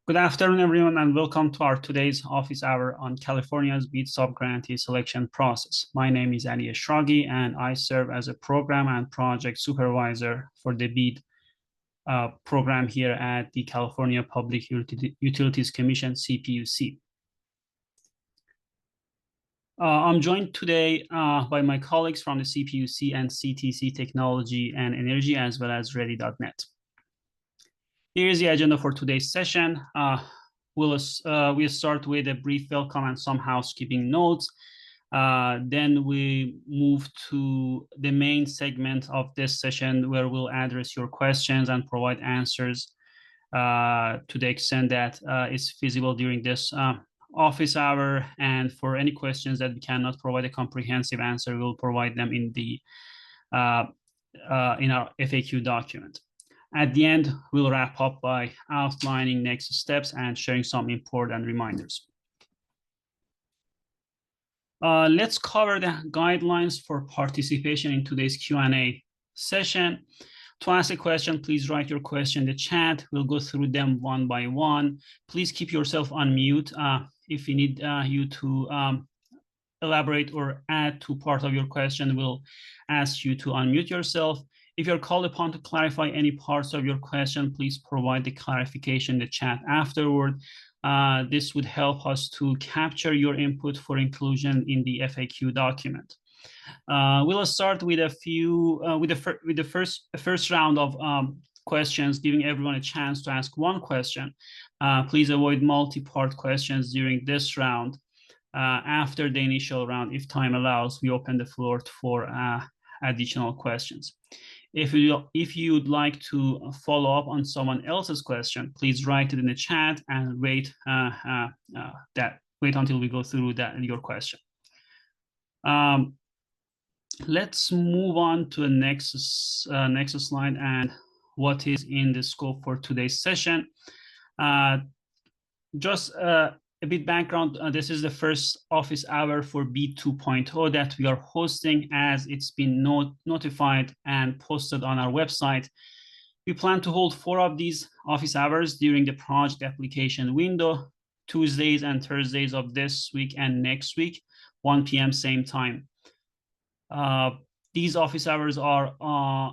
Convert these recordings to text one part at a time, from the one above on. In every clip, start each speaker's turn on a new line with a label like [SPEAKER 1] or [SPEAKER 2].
[SPEAKER 1] Good afternoon, everyone, and welcome to our today's office hour on California's BEAD subgrantee selection process. My name is Ali Eshraghi, and I serve as a program and project supervisor for the BEAD program here at the California Public Utilities Commission, CPUC. I'm joined today by my colleagues from the CPUC and CTC Technology and Energy, as well as Ready.net. Here is the agenda for today's session. We'll start with a brief welcome and some housekeeping notes. Then we move to the main segment of this session where we'll address your questions and provide answers to the extent that it's feasible during this office hour. And for any questions that we cannot provide a comprehensive answer, we'll provide them in our FAQ document. At the end, we'll wrap up by outlining next steps and sharing some important reminders. Let's cover the guidelines for participation in today's Q&A session. To ask a question, please write your question in the chat. We'll go through them one by one. Please keep yourself on mute. If we need you to elaborate or add to part of your question, we'll ask you to unmute yourself. If you're called upon to clarify any parts of your question, please provide the clarification in the chat afterward. This would help us to capture your input for inclusion in the FAQ document. We'll start with the first round of questions, giving everyone a chance to ask one question. Please avoid multi-part questions during this round. After the initial round, if time allows, we open the floor for additional questions. If you'd like to follow up on someone else's question, please write it in the chat and wait until we go through your question. Let's move on to the next slide and what is in the scope for today's session. Just a bit background, this is the first office hour for BEAD 2.0 that we are hosting, as it's been notified and posted on our website. We plan to hold 4 of these office hours during the project application window, Tuesdays and Thursdays of this week and next week, 1 p.m. same time. These office hours are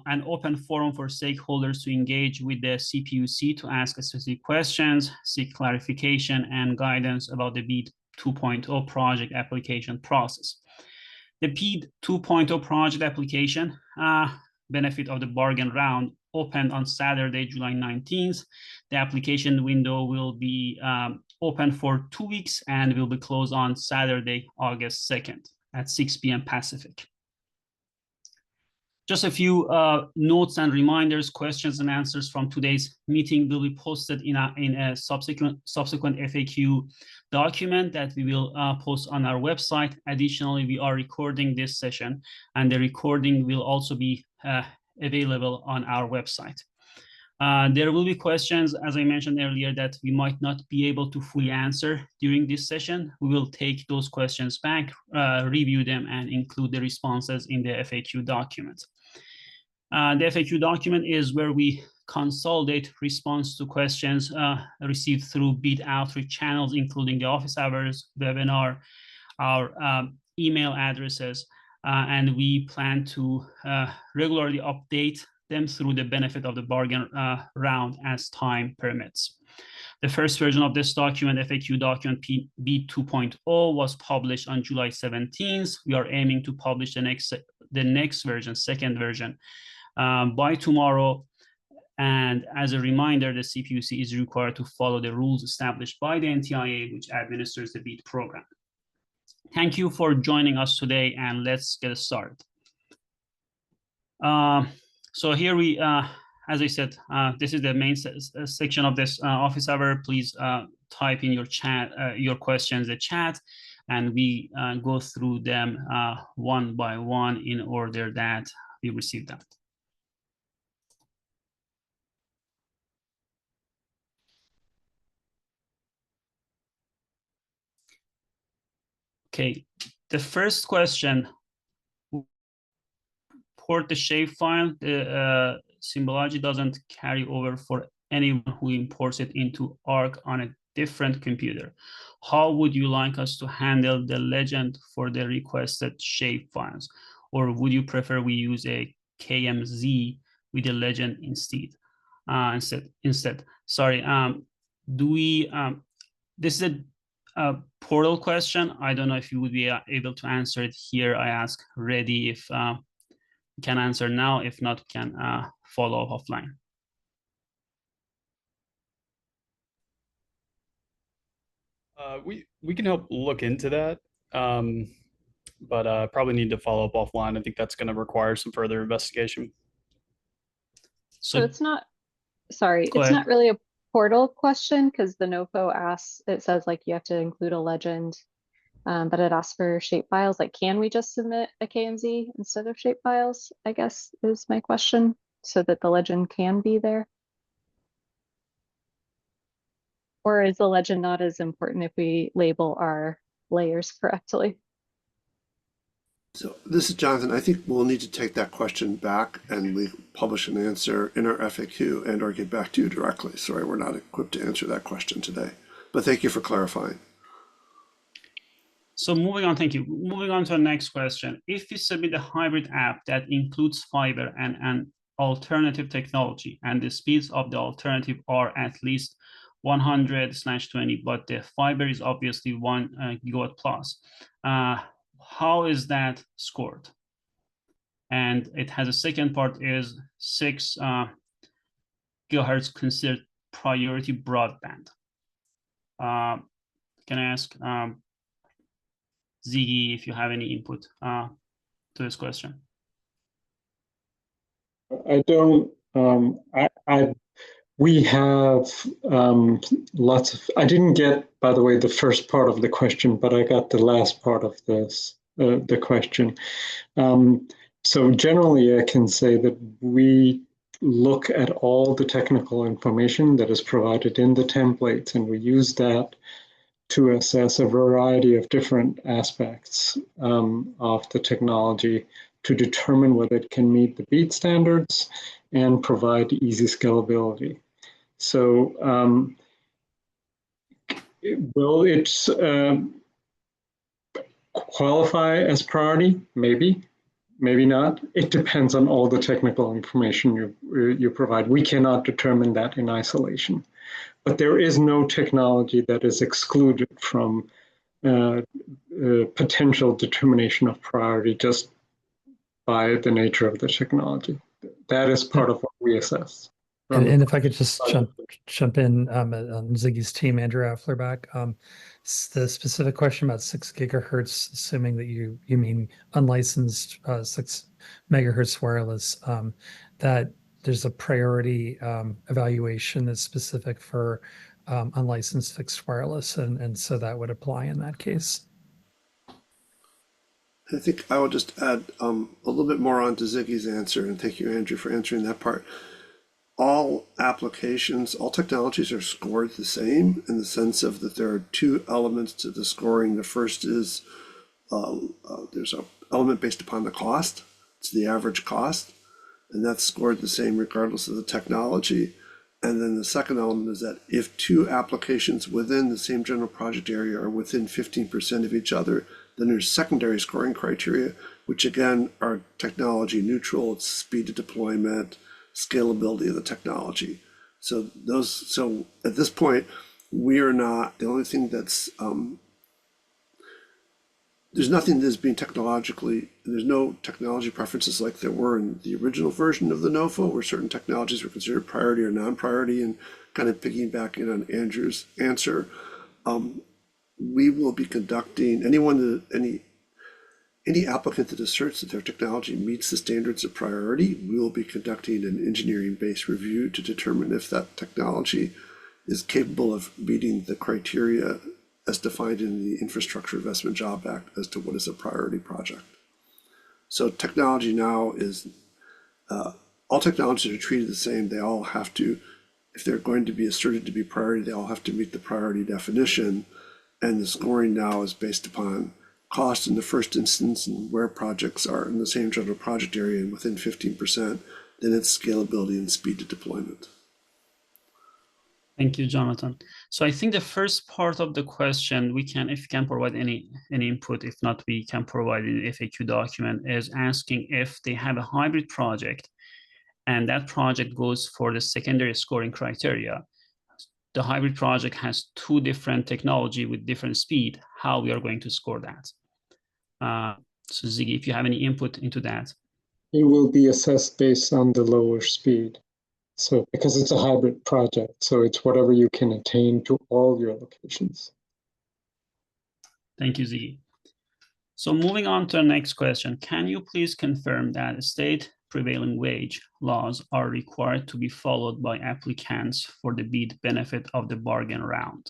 [SPEAKER 1] an open forum for stakeholders to engage with the CPUC to ask specific questions, seek clarification, and guidance about the BEAD 2.0 project application process. The BEAD 2.0 project application, benefit of the bargain round, opened on Saturday, July 19th. The application window will be open for 2 weeks and will be closed on Saturday, August 2nd at 6 p.m. Pacific. Just a few notes and reminders. Questions and answers from today's meeting will be posted in a subsequent FAQ document that we will post on our website. Additionally, we are recording this session, and the recording will also be available on our website. There will be questions, as I mentioned earlier, that we might not be able to fully answer during this session. We will take those questions back, review them, and include the responses in the FAQ document. The FAQ document is where we consolidate response to questions received through BEAD outreach channels, including the office hours, webinar, our email addresses, and we plan to regularly update them through the benefit of the bargain round as time permits. The first version of this document, FAQ document BEAD 2.0, was published on July 17th. We are aiming to publish the next version, second version, by tomorrow. And as a reminder, the CPUC is required to follow the rules established by the NTIA, which administers the BEAD program. Thank you for joining us today, and let's get started. So here we, as I said, this is the main section of this office hour. Please type in your questions in the chat, and we go through them one by one in order that we receive them. Okay, the first question, port the shapefile. The symbology doesn't carry over for anyone who imports it into Arc on a different computer. How would you like us to handle the legend for the requested shape files? Or would you prefer we use a KMZ with a legend instead? Sorry, do we, this is a portal question. I don't know if you would be able to answer it here. I ask Reddy if can answer now. If not, can follow up offline.
[SPEAKER 2] We can help look into that, but probably need to follow up offline. I think that's going to require some further investigation.
[SPEAKER 3] So
[SPEAKER 1] So
[SPEAKER 3] it's not, sorry,
[SPEAKER 1] go
[SPEAKER 3] it's
[SPEAKER 1] ahead.
[SPEAKER 3] not really a portal question because the NOFO asks, it says like you have to include a legend, but it asks for shape files. Like, can we just submit a KMZ instead of shape files, I guess is my question, so that the legend can be there? Or is the legend not as important if we label our layers correctly?
[SPEAKER 4] So this is Jonathan. I think we'll need to take that question back and we publish an answer in our FAQ and or get back to you directly. Sorry, we're not equipped to answer that question today, but thank you for clarifying.
[SPEAKER 1] So moving on, thank you. Moving on to the next question. If we submit a hybrid app that includes fiber and an alternative technology, and the speeds of the alternative are at least 100/20, but the fiber is obviously 1 gigawatt plus, how is that scored? And it has a second part, is 6 gigahertz considered priority broadband? Can I ask Ziggy if you have any input to this question?
[SPEAKER 5] I don't. We have lots of. I didn't get, by the way, the first part of the question, but I got the last part of this the question. So generally, I can say that we look at all the technical information that is provided in the templates, and we use that to assess a variety of different aspects of the technology to determine whether it can meet the BEAD standards and provide easy scalability. So will it qualify as priority? Maybe, maybe not. It depends on all the technical information you provide. We cannot determine that in isolation. But there is no technology that is excluded from potential determination of priority just by the nature of the technology. That is part of what we assess.
[SPEAKER 6] And if I could just jump in on Ziggy's team, Andrew Afflerbach, the specific question about 6 gigahertz, assuming that you mean unlicensed 6 megahertz wireless, that there's a priority evaluation that's specific for unlicensed fixed wireless, and so that would apply in that case.
[SPEAKER 4] I think I will just add a little bit more on to Ziggy's answer, and thank you, Andrew, for answering that part. All applications, all technologies are scored the same in the sense of that there are 2 elements to the scoring. The first is there's an element based upon the cost. It's the average cost, and that's scored the same regardless of the technology. And then the second element is that if 2 applications within the same general project area are within 15% of each other, then there's secondary scoring criteria, which again are technology neutral. It's speed of deployment, scalability of the technology. So at this point, we are not, the only thing that's, there's nothing that's being there's no technology preferences like there were in the original version of the NOFO, where certain technologies were considered priority or non-priority, and kind of piggybacking on Andrew's answer. We will be conducting, any applicant that asserts that their technology meets the standards of priority, we will be conducting an engineering-based review to determine if that technology is capable of meeting the criteria as defined in the Infrastructure Investment Job Act as to what is a priority project. So technology now is, all technologies are treated the same. They all have to, if they're going to be asserted to be priority, they all have to meet the priority definition. And the scoring now is based upon cost in the first instance and where projects are in the same general project area and within 15%, then it's scalability and speed to deployment.
[SPEAKER 1] Thank you, Jonathan. So I think the first part of the question, if you can provide any input, if not, we can provide an FAQ document, is asking if they have a hybrid project and that project goes for the secondary scoring criteria. The hybrid project has two different technology with different speed, how we are going to score that. So Ziggy, if you have any input into that.
[SPEAKER 5] It will be assessed based on the lower speed. So because it's a hybrid project, so it's whatever you can attain to all your locations.
[SPEAKER 1] Thank you, Ziggy. So moving on to the next question, can you please confirm that state prevailing wage laws are required to be followed by applicants for the BEAD benefit of the bargain round?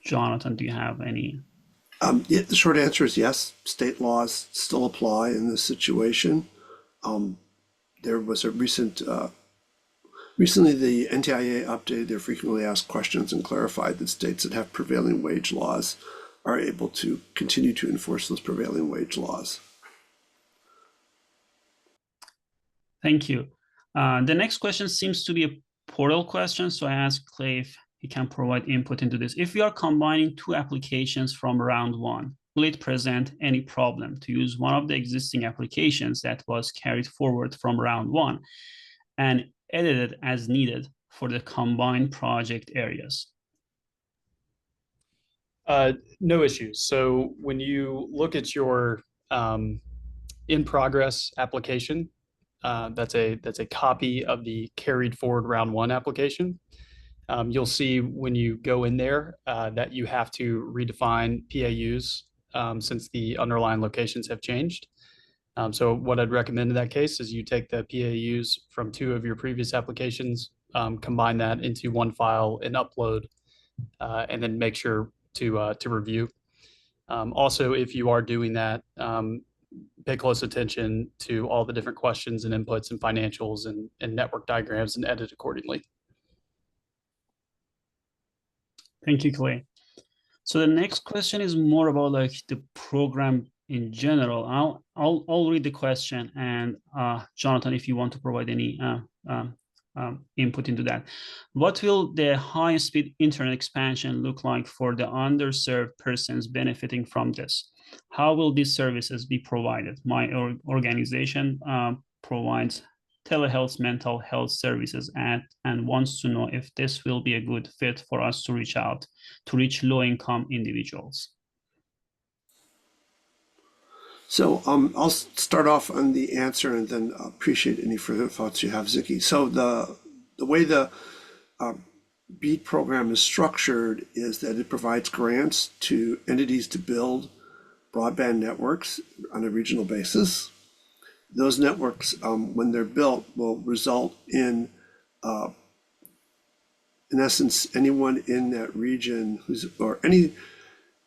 [SPEAKER 1] Jonathan, do you have any?
[SPEAKER 4] Yeah, the short answer is yes. State laws still apply in this situation. There was a recently the NTIA updated their frequently asked questions and clarified that states that have prevailing wage laws are able to continue to enforce those prevailing wage laws.
[SPEAKER 1] Thank you. The next question seems to be a portal question, so I asked Clay if he can provide input into this. If we are combining two applications from round one, will it present any problem to use one of the existing applications that was carried forward from round one and edited as needed for the combined project areas?
[SPEAKER 2] No issues. So when you look at your in progress application, that's a copy of the carried forward round one application. You'll see when you go in there that you have to redefine PAUs since the underlying locations have changed. So what I'd recommend in that case is you take the PAUs from two of your previous applications, combine that into one file and upload, and then make sure to review. Also, if you are doing that, pay close attention to all the different questions and inputs and financials and network diagrams and edit accordingly.
[SPEAKER 1] Thank you, Clay. So the next question is more about like the program in general. I'll read the question, and Jonathan, if you want to provide any input into that. What will the high-speed internet expansion look like for the underserved persons benefiting from this? How will these services be provided? My organization provides telehealth mental health services and wants to know if this will be a good fit for us to reach low-income individuals.
[SPEAKER 4] So I'll start off on the answer and then appreciate any further thoughts you have, Ziggy. So the way the BEAD program is structured is that it provides grants to entities to build broadband networks on a regional basis. Those networks, when they're built, will result in essence, anyone in that region or any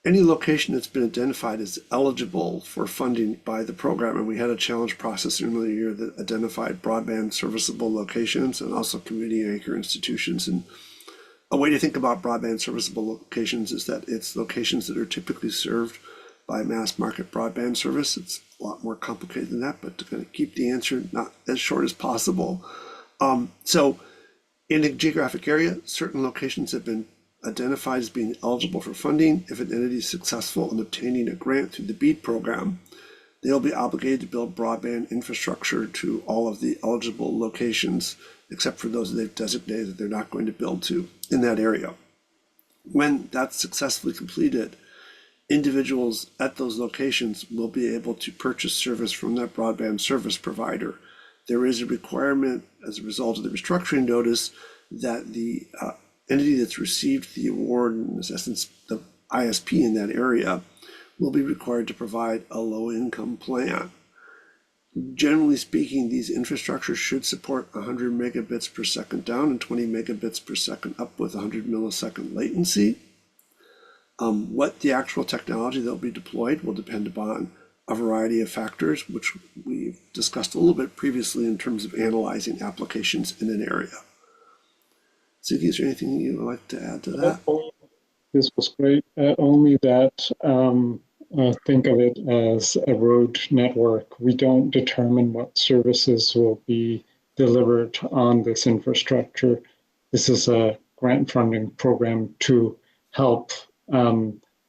[SPEAKER 4] location that's been identified as eligible for funding by the program. And we had a challenge process earlier in the year that identified broadband serviceable locations and also community anchor institutions. And a way to think about broadband serviceable locations is that it's locations that are typically served by mass market broadband service. It's a lot more complicated than that, but to kind of keep the answer not as short as possible. So in a geographic area, certain locations have been identified as being eligible for funding. If an entity is successful in obtaining a grant through the BEAD program, they'll be obligated to build broadband infrastructure to all of the eligible locations, except for those that they've designated that they're not going to build to in that area. When that's successfully completed, individuals at those locations will be able to purchase service from that broadband service provider. There is a requirement as a result of the restructuring notice that the entity that's received the award, in essence, the ISP in that area, will be required to provide a low-income plan. Generally speaking, these infrastructures should support 100 megabits per second down and 20 megabits per second up with 100 millisecond latency. What the actual technology that will be deployed will depend upon a variety of factors, which we've discussed a little bit previously in terms of analyzing applications in an area. Ziggy, is there anything you would like to add to that?
[SPEAKER 5] This was great. Only that think of it as a road network. We don't determine what services will be delivered on this infrastructure. This is a grant funding program to help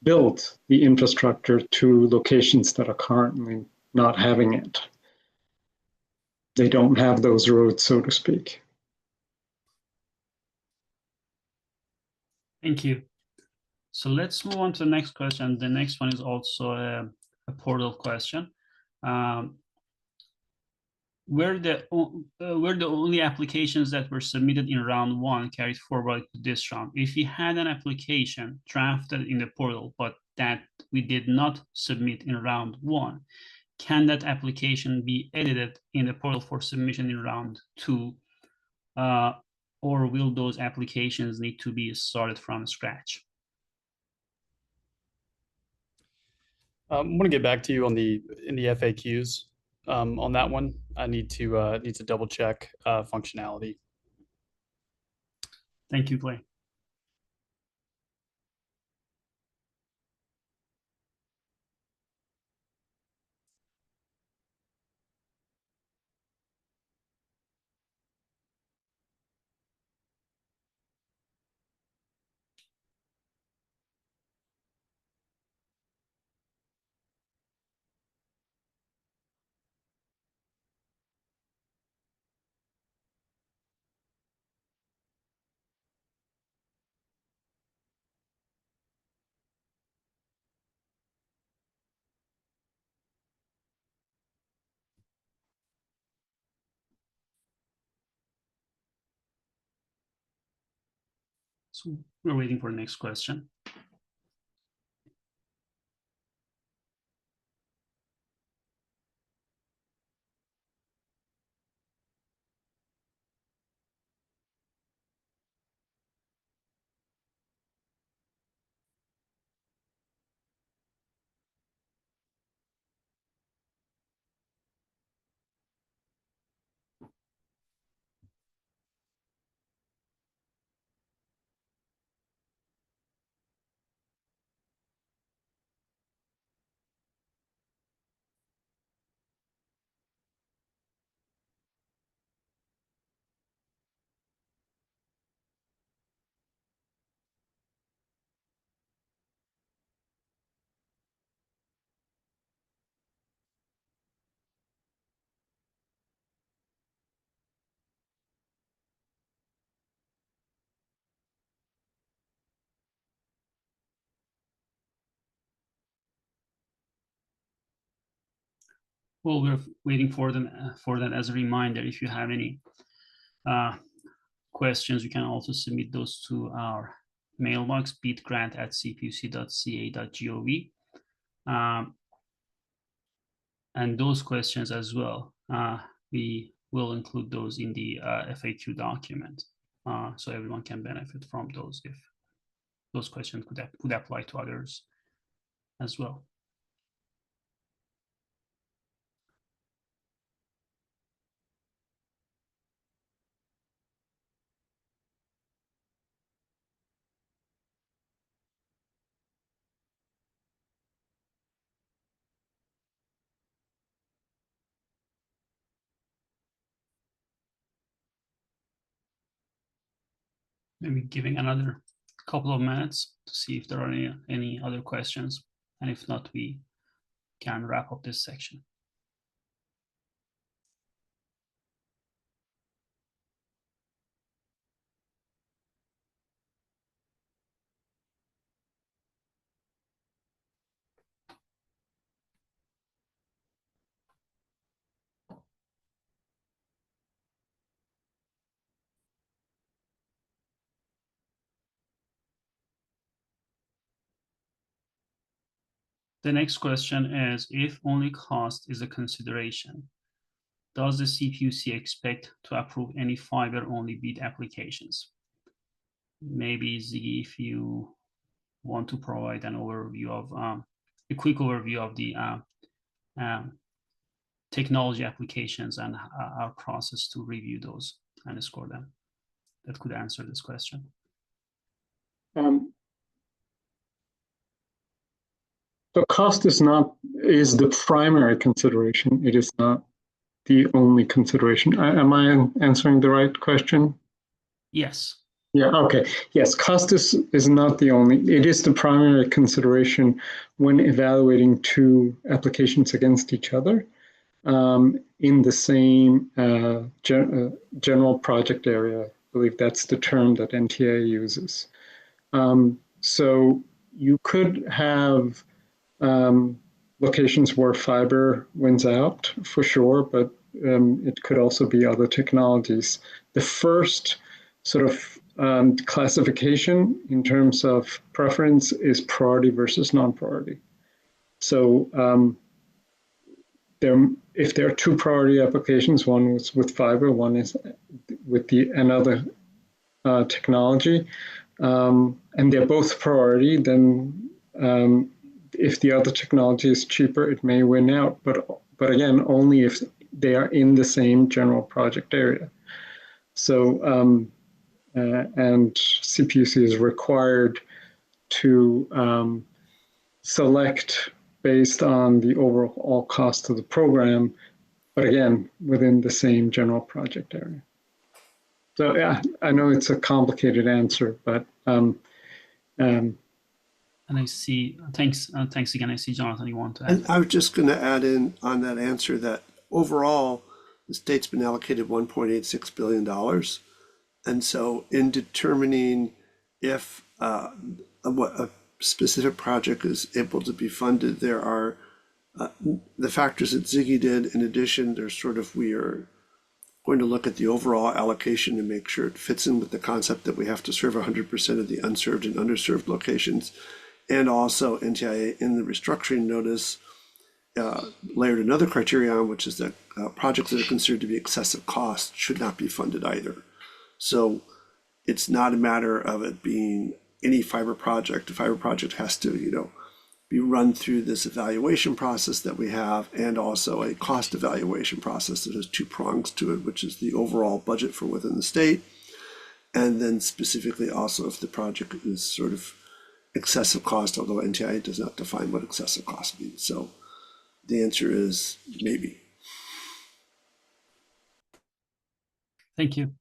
[SPEAKER 5] build the infrastructure to locations that are currently not having it. They don't have those roads, so to speak.
[SPEAKER 1] Thank you. So let's move on to the next question. The next one is also a portal question. Were the only applications that were submitted in round one carried forward to this round? If we had an application drafted in the portal, but that we did not submit in round one, can that application be edited in the portal for submission in round two? Or will those applications need to be started from scratch?
[SPEAKER 2] I want to get back to you on in the FAQs on that one. I need to double check functionality.
[SPEAKER 1] Thank you, Clay. So we're waiting for the next question. Well, we're waiting for them for that as a reminder. If you have any questions, you can also submit those to our mailbox, beadgrant@cpuc.ca.gov. And those questions as well, we will include those in the FAQ document, so everyone can benefit from those if those questions could apply to others as well. Maybe giving another couple of minutes to see if there are any other questions, and if not, we can wrap up this section. The next question is, if only cost is a consideration, does the CPUC expect to approve any fiber-only BEAD applications? Maybe, Ziggy, if you want to provide an overview of a quick overview of the technology applications and our process to review those and score them, that could answer this question.
[SPEAKER 5] So cost is the primary consideration. It is not the only consideration. Am I answering the right question?
[SPEAKER 1] Yes.
[SPEAKER 5] Yeah, okay. Yes, cost is not the only, it is the primary consideration when evaluating two applications against each other in the same general project area. I believe that's the term that NTA uses. So you could have locations where fiber wins out for sure, but it could also be other technologies. The first sort of classification in terms of preference is priority versus non-priority. So if there are two priority applications, one is with fiber, one is with another technology, and they're both priority, then if the other technology is cheaper, it may win out, but again, only if they are in the same general project area. So, and CPUC is required to select based on the overall cost of the program, but again, within the same general project area. So yeah, I know it's a complicated answer, but
[SPEAKER 1] and I see, thanks again. I see, Jonathan, you want to add?
[SPEAKER 4] And I was just going to add in on that answer that overall, the state's been allocated $1.86 billion. And so in determining if what a specific project is able to be funded, there are the factors that Ziggy did. In addition, there's sort of, we are going to look at the overall allocation and make sure it fits in with the concept that we have to serve 100% of the unserved and underserved locations. And also NTIA in the restructuring notice layered another criterion, which is that projects that are considered to be excessive cost should not be funded either. So it's not a matter of it being any fiber project. The fiber project has to, be run through this evaluation process that we have, and also a cost evaluation process that has two prongs to it, which is the overall budget for within the state, and then specifically also if the project is sort of excessive cost, although NTIA does not define what excessive cost means. So the answer is maybe.
[SPEAKER 1] Thank you.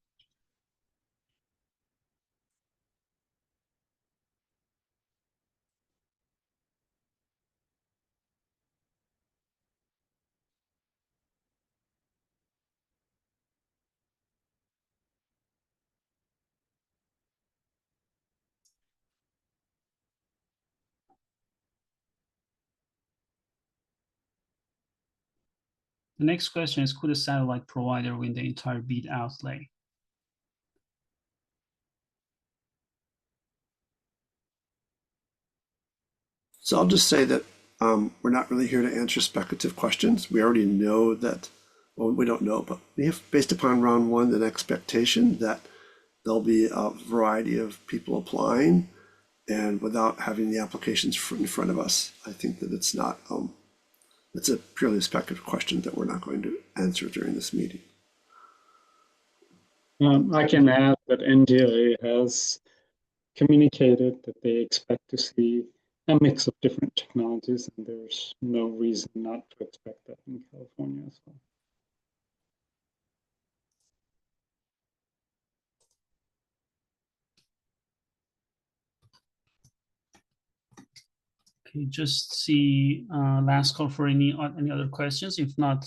[SPEAKER 1] The next question is, could a satellite provider win the entire BEAD outlay?
[SPEAKER 4] So I'll just say that we're not really here to answer speculative questions. We already know that, well, we don't know, but we have, based upon round one, an expectation that there'll be a variety of people applying, and without having the applications in front of us, I think that it's not, it's a purely speculative question that we're not going to answer during this meeting.
[SPEAKER 5] I can add that NDA has communicated that they expect to see a mix of different technologies, and there's no reason not to expect that in California as well.
[SPEAKER 1] Okay, just see last call for any other questions. If not,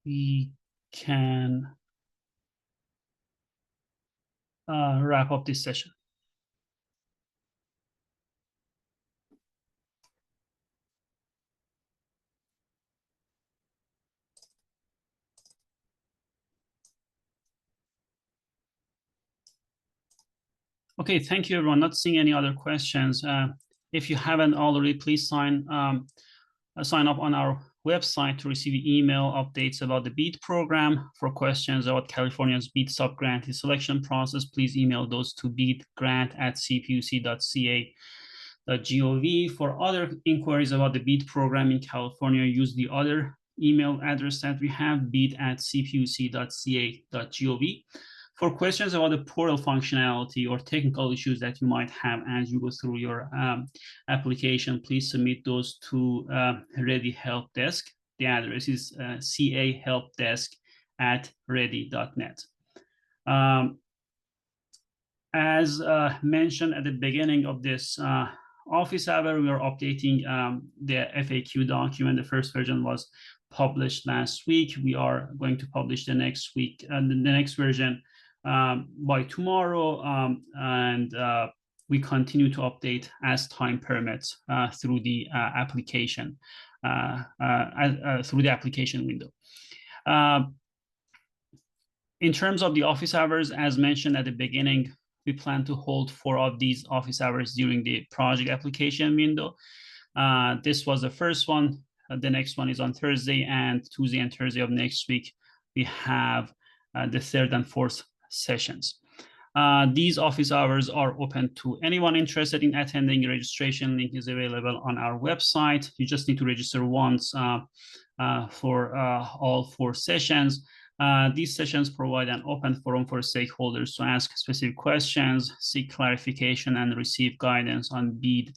[SPEAKER 1] we can wrap up this session. Okay, thank you, everyone. Not seeing any other questions. If you haven't already, please sign up on our website to receive email updates about the BEAD program. For questions about California's BEAD subgrantee selection process, please email those to beadgrant@cpuc.ca.gov. For other inquiries about the BEAD program in California, use the other email address that we have, bead@cpuc.ca.gov. For questions about the portal functionality or technical issues that you might have as you go through your application, please submit those to Ready Help Desk. The address is cahelpdesk@ready.net. As mentioned at the beginning of this office hour, we are updating the FAQ document. The first version was published last week. We are going to publish the next week, the next version by tomorrow, and we continue to update as time permits through the application window. In terms of the office hours, as mentioned at the beginning, we plan to hold 4 of these office hours during the project application window. This was the first one. The next one is on Thursday, and Tuesday and Thursday of next week, we have the 3rd and 4th sessions. These office hours are open to anyone interested in attending. Registration link is available on our website. You just need to register once for all 4 sessions. These sessions provide an open forum for stakeholders to ask specific questions, seek clarification, and receive guidance on the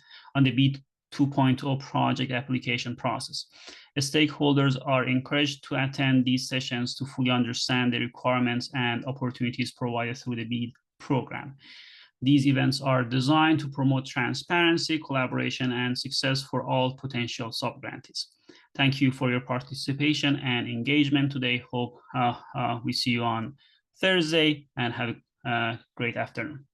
[SPEAKER 1] BEAD 2.0 project application process. The stakeholders are encouraged to attend these sessions to fully understand the requirements and opportunities provided through the BEAD program. These events are designed to promote transparency, collaboration, and success for all potential subgrantees. Thank you for your participation and engagement today. Hope we see you on Thursday, and have a great afternoon.